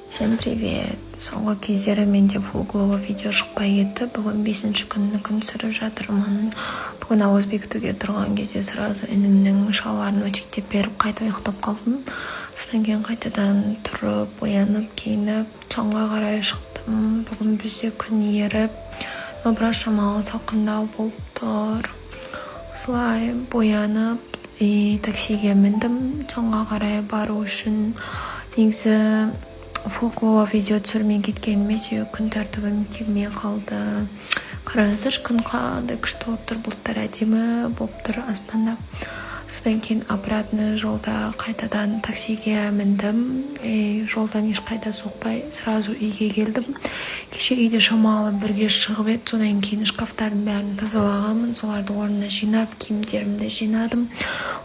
Всем привет! Соңғы кездері менде фулглова видео шықпай кетті. Бүгін 5-ші күн сүріп жатырмын. Бүгін ауыз бекітуге тұрған кезде сразу інімнің шалбарын өтектеп беріп қайта ұйықтап қалдым. Содан кейін қайтадан тұрып, оянып, киініп, таңға қарай шықтым. Бүгін бізде күн еріп, біраз шамалы салқындау болып тұр. Осылай боянып, таксиге міндім. Таңға қарай бару үшін негізі фулглова видео түсірмей кеткеніме себебі күн тәртібім келмей қалды. Қараңыздар, күн қандай күшті болып тұр, бұлттар әдемі болып тұр аспанда. Содан кейін обратно жолда қайтадан таксиге міндім. Жолдан ешқайда соқпай сразу үйге келдім. Кеше үйде шамалы бірге шығып еді, содан кейін шкафтардың бәрін тазалағанмын, соларды орнына жинап, киімдерімді жинадым.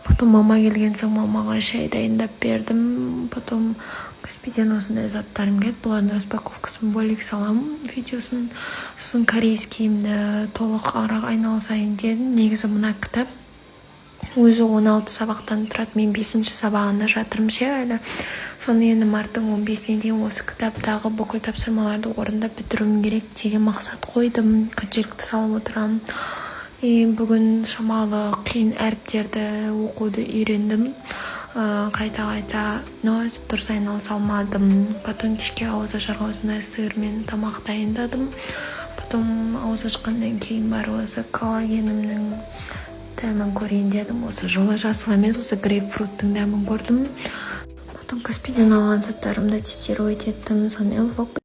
Потом мама келген соң мамаға шай дайындап бердім. Потом Каспиден осындай заттарым келді, бұлардың распаковкасын бөлек саламын видеосын. Сосын корейскийімді толық арақ айналысайын дедім. Негізі мына кітап өзі 16 сабақтан тұрады, мен 5-ші сабағында жатырмын әлі. Соны енді марттың 15-іне дейін осы кітаптағы бүкіл тапсырмаларды орындап бітіруім керек деген мақсат қойдым. Күнделікті салып отырамын. Бүгін шамалы қиын әріптерді оқуды үйрендім. Қайта дұрыс айналыса алмадым. Потом кешке ауыз ашарға осындай сырмен тамақ дайындадым. Потом ауыз ашқаннан кейін бар осы коллагенімнің дәмін көрейін дедім. Осы жолы жасыл емес, осы грейпфруттың дәмін көрдім. Потом Каспиден алған заттарымды тестировать еттім. Сонымен влог